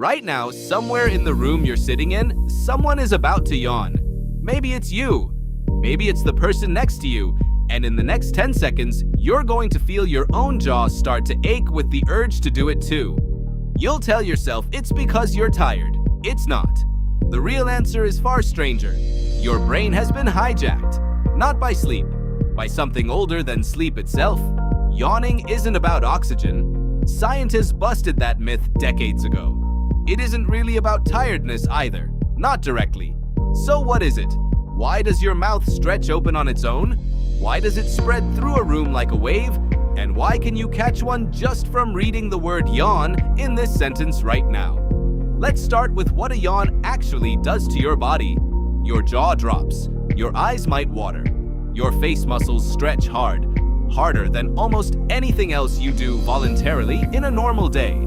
Right now, somewhere in the room you're sitting in, someone is about to yawn. Maybe it's you. Maybe it's the person next to you. And in the next 10 seconds, you're going to feel your own jaw start to ache with the urge to do it too. You'll tell yourself it's because you're tired. It's not. The real answer is far stranger. Your brain has been hijacked. Not by sleep, by something older than sleep itself. Yawning isn't about oxygen. Scientists busted that myth decades ago. It isn't really about tiredness either, not directly. So what is it? Why does your mouth stretch open on its own? Why does it spread through a room like a wave? And why can you catch one just from reading the word yawn in this sentence right now? Let's start with what a yawn actually does to your body. Your jaw drops. Your eyes might water. Your face muscles stretch hard, harder than almost anything else you do voluntarily in a normal day.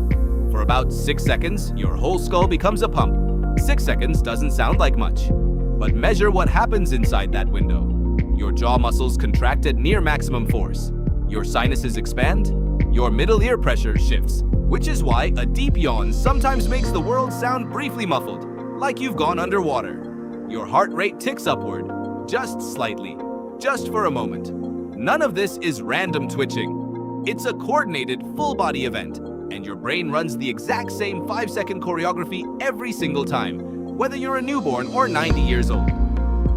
For about 6 seconds, your whole skull becomes a pump. 6 seconds doesn't sound like much. But measure what happens inside that window. Your jaw muscles contract at near maximum force. Your sinuses expand. Your middle ear pressure shifts, which is why a deep yawn sometimes makes the world sound briefly muffled, like you've gone underwater. Your heart rate ticks upward, just slightly, just for a moment. None of this is random twitching. It's a coordinated, full-body event, and your brain runs the exact same 5-second choreography every single time, whether you're a newborn or 90 years old.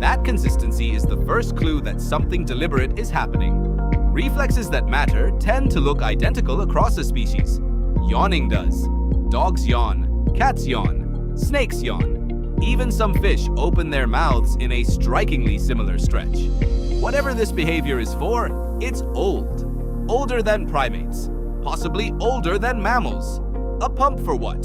That consistency is the first clue that something deliberate is happening. Reflexes that matter tend to look identical across a species. Yawning does. Dogs yawn, cats yawn, snakes yawn. Even some fish open their mouths in a strikingly similar stretch. Whatever this behavior is for, it's old. Older than primates. Possibly older than mammals. A pump for what?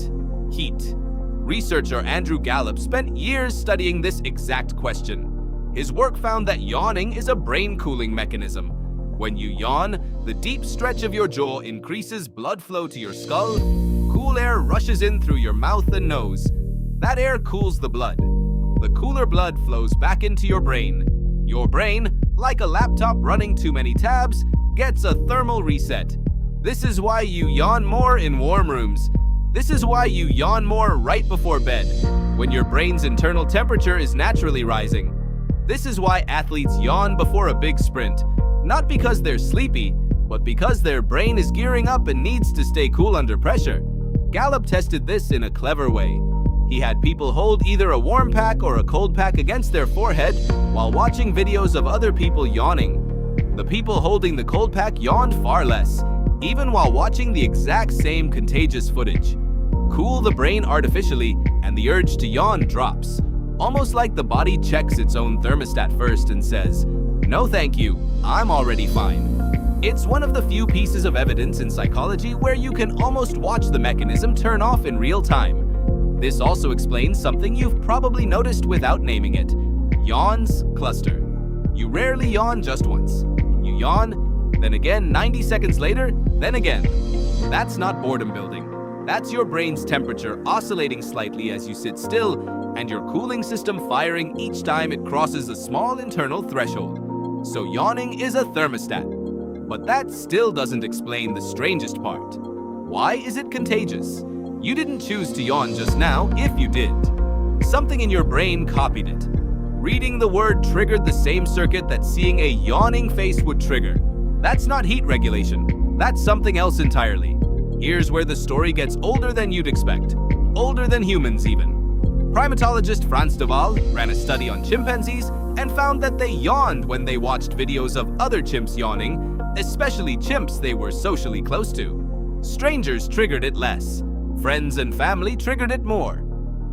Heat. Researcher Andrew Gallup spent years studying this exact question. His work found that yawning is a brain-cooling mechanism. When you yawn, the deep stretch of your jaw increases blood flow to your skull. Cool air rushes in through your mouth and nose. That air cools the blood. The cooler blood flows back into your brain. Your brain, like a laptop running too many tabs, gets a thermal reset. This is why you yawn more in warm rooms. This is why you yawn more right before bed, when your brain's internal temperature is naturally rising. This is why athletes yawn before a big sprint, not because they're sleepy, but because their brain is gearing up and needs to stay cool under pressure. Gallup tested this in a clever way. He had people hold either a warm pack or a cold pack against their forehead while watching videos of other people yawning. The people holding the cold pack yawned far less, even while watching the exact same contagious footage. Cool the brain artificially, and the urge to yawn drops. Almost like the body checks its own thermostat first and says, "No thank you, I'm already fine." It's one of the few pieces of evidence in psychology where you can almost watch the mechanism turn off in real time. This also explains something you've probably noticed without naming it. Yawns cluster. You rarely yawn just once. You yawn, then again 90 seconds later, then again. That's not boredom building. That's your brain's temperature oscillating slightly as you sit still, and your cooling system firing each time it crosses a small internal threshold. So yawning is a thermostat. But that still doesn't explain the strangest part. Why is it contagious? You didn't choose to yawn just now, if you did. Something in your brain copied it. Reading the word triggered the same circuit that seeing a yawning face would trigger. That's not heat regulation. That's something else entirely. Here's where the story gets older than you'd expect. Older than humans, even. Primatologist Frans de Waal ran a study on chimpanzees and found that they yawned when they watched videos of other chimps yawning, especially chimps they were socially close to. Strangers triggered it less. Friends and family triggered it more.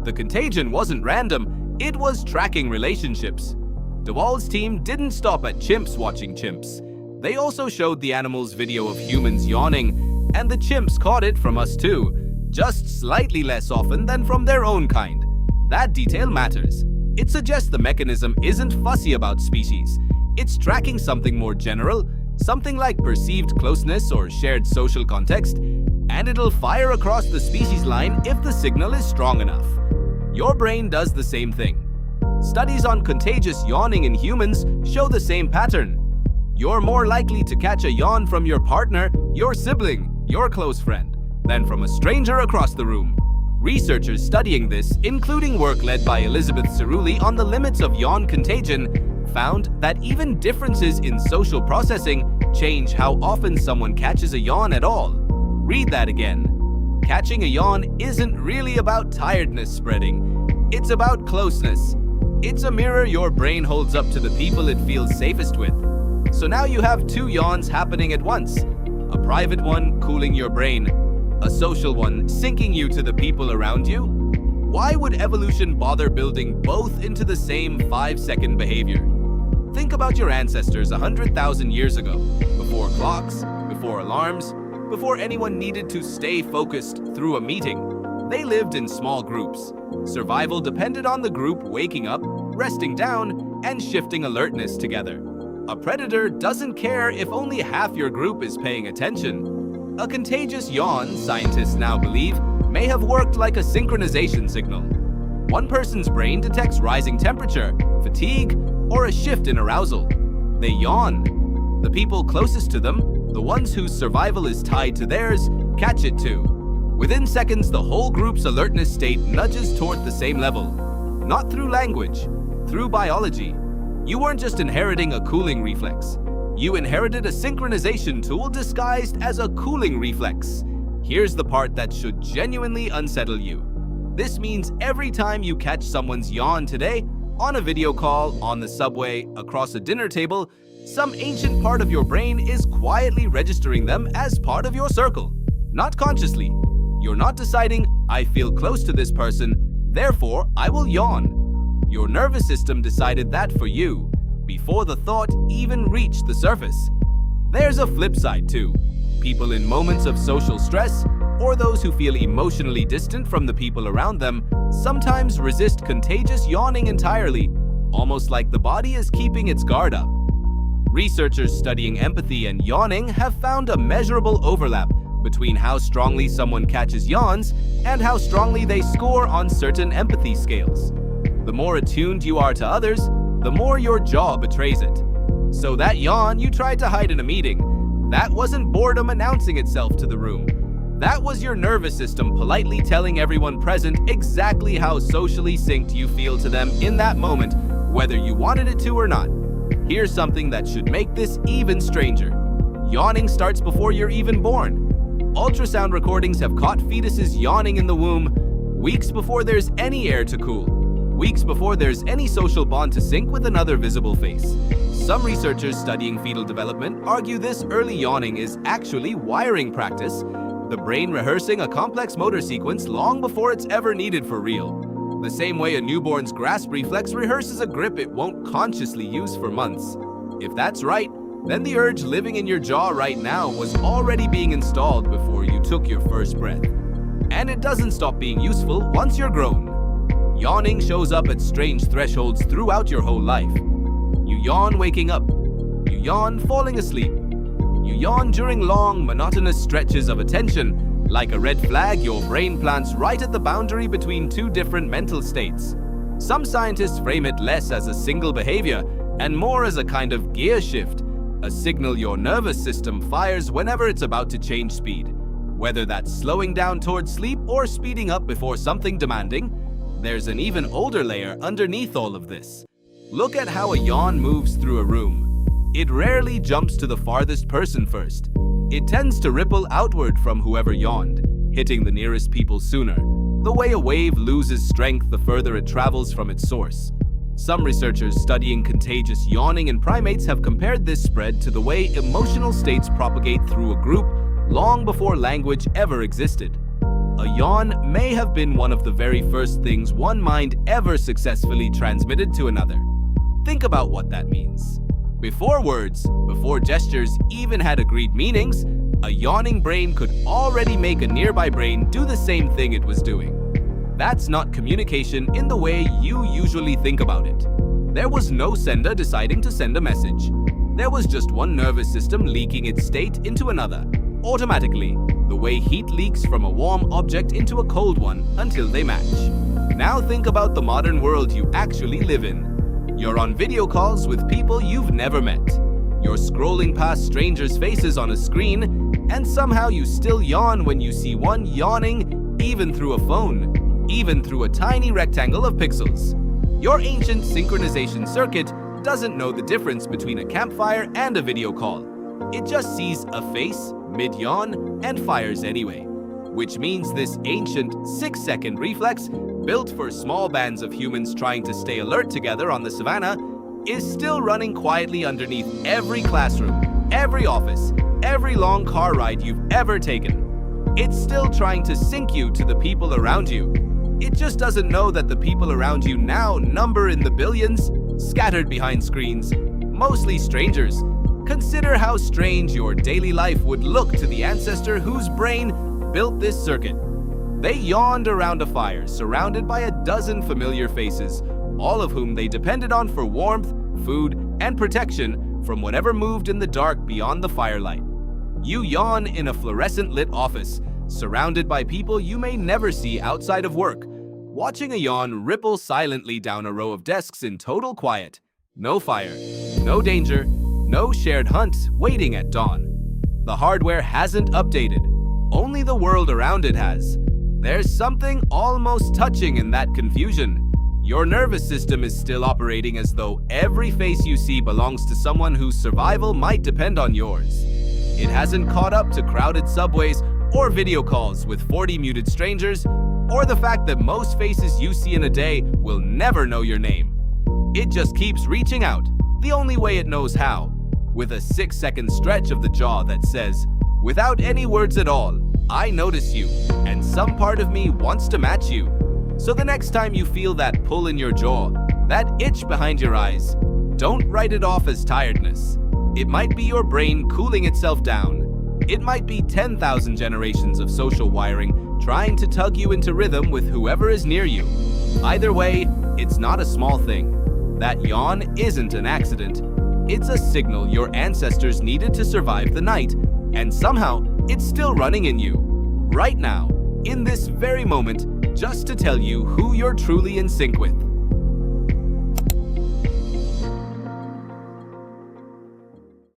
The contagion wasn't random, it was tracking relationships. De Waal's team didn't stop at chimps watching chimps. They also showed the animals video of humans yawning, and the chimps caught it from us too, just slightly less often than from their own kind. That detail matters. It suggests the mechanism isn't fussy about species. It's tracking something more general, something like perceived closeness or shared social context, and it'll fire across the species line if the signal is strong enough. Your brain does the same thing. Studies on contagious yawning in humans show the same pattern. You're more likely to catch a yawn from your partner, your sibling, your close friend, than from a stranger across the room. Researchers studying this, including work led by Elizabeth Cerulli on the limits of yawn contagion, found that even differences in social processing change how often someone catches a yawn at all. Read that again. Catching a yawn isn't really about tiredness spreading. It's about closeness. It's a mirror your brain holds up to the people it feels safest with. So now you have two yawns happening at once. A private one cooling your brain, a social one syncing you to the people around you. Why would evolution bother building both into the same 5-second behavior? Think about your ancestors 100,000 years ago, before clocks, before alarms, before anyone needed to stay focused through a meeting. They lived in small groups. Survival depended on the group waking up, resting down, and shifting alertness together. A predator doesn't care if only half your group is paying attention. A contagious yawn, scientists now believe, may have worked like a synchronization signal. One person's brain detects rising temperature, fatigue, or a shift in arousal. They yawn. The people closest to them, the ones whose survival is tied to theirs, catch it too. Within seconds, the whole group's alertness state nudges toward the same level. Not through language, through biology. You weren't just inheriting a cooling reflex. You inherited a synchronization tool disguised as a cooling reflex. Here's the part that should genuinely unsettle you. This means every time you catch someone's yawn today, on a video call, on the subway, across a dinner table, some ancient part of your brain is quietly registering them as part of your circle. Not consciously. You're not deciding, I feel close to this person, therefore I will yawn. Your nervous system decided that for you, before the thought even reached the surface. There's a flip side too. People in moments of social stress, or those who feel emotionally distant from the people around them, sometimes resist contagious yawning entirely, almost like the body is keeping its guard up. Researchers studying empathy and yawning have found a measurable overlap between how strongly someone catches yawns and how strongly they score on certain empathy scales. The more attuned you are to others, the more your jaw betrays it. So that yawn you tried to hide in a meeting, that wasn't boredom announcing itself to the room. That was your nervous system politely telling everyone present exactly how socially synced you feel to them in that moment, whether you wanted it to or not. Here's something that should make this even stranger. Yawning starts before you're even born. Ultrasound recordings have caught fetuses yawning in the womb weeks before there's any air to cool, weeks before there's any social bond to sync with another visible face. Some researchers studying fetal development argue this early yawning is actually wiring practice, the brain rehearsing a complex motor sequence long before it's ever needed for real. The same way a newborn's grasp reflex rehearses a grip it won't consciously use for months. If that's right, then the urge living in your jaw right now was already being installed before you took your first breath. And it doesn't stop being useful once you're grown. Yawning shows up at strange thresholds throughout your whole life. You yawn waking up. You yawn falling asleep. You yawn during long, monotonous stretches of attention. Like a red flag, your brain plants right at the boundary between two different mental states. Some scientists frame it less as a single behavior and more as a kind of gear shift, a signal your nervous system fires whenever it's about to change speed. Whether that's slowing down towards sleep or speeding up before something demanding, there's an even older layer underneath all of this. Look at how a yawn moves through a room. It rarely jumps to the farthest person first. It tends to ripple outward from whoever yawned, hitting the nearest people sooner, the way a wave loses strength the further it travels from its source. Some researchers studying contagious yawning in primates have compared this spread to the way emotional states propagate through a group long before language ever existed. A yawn may have been one of the very first things one mind ever successfully transmitted to another. Think about what that means. Before words, before gestures even had agreed meanings, a yawning brain could already make a nearby brain do the same thing it was doing. That's not communication in the way you usually think about it. There was no sender deciding to send a message. There was just one nervous system leaking its state into another, automatically, the way heat leaks from a warm object into a cold one until they match. Now think about the modern world you actually live in. You're on video calls with people you've never met. You're scrolling past strangers' faces on a screen, and somehow you still yawn when you see one yawning even through a phone, even through a tiny rectangle of pixels. Your ancient synchronization circuit doesn't know the difference between a campfire and a video call. It just sees a face, mid-yawn, and fires anyway. Which means this ancient 6-second reflex, built for small bands of humans trying to stay alert together on the savannah, is still running quietly underneath every classroom, every office, every long car ride you've ever taken. It's still trying to sync you to the people around you. It just doesn't know that the people around you now number in the billions, scattered behind screens, mostly strangers. Consider how strange your daily life would look to the ancestor whose brain built this circuit. They yawned around a fire, surrounded by a dozen familiar faces, all of whom they depended on for warmth, food, and protection from whatever moved in the dark beyond the firelight. You yawn in a fluorescent-lit office, surrounded by people you may never see outside of work, watching a yawn ripple silently down a row of desks in total quiet. No fire, no danger, no shared hunt waiting at dawn. The hardware hasn't updated, only the world around it has. There's something almost touching in that confusion. Your nervous system is still operating as though every face you see belongs to someone whose survival might depend on yours. It hasn't caught up to crowded subways or video calls with 40 muted strangers, or the fact that most faces you see in a day will never know your name. It just keeps reaching out, the only way it knows how, with a 6-second stretch of the jaw that says, without any words at all, I notice you, and some part of me wants to match you. So the next time you feel that pull in your jaw, that itch behind your eyes, don't write it off as tiredness. It might be your brain cooling itself down. It might be 10,000 generations of social wiring trying to tug you into rhythm with whoever is near you. Either way, it's not a small thing. That yawn isn't an accident. It's a signal your ancestors needed to survive the night, and somehow it's still running in you. Right now, in this very moment, just to tell you who you're truly in sync with.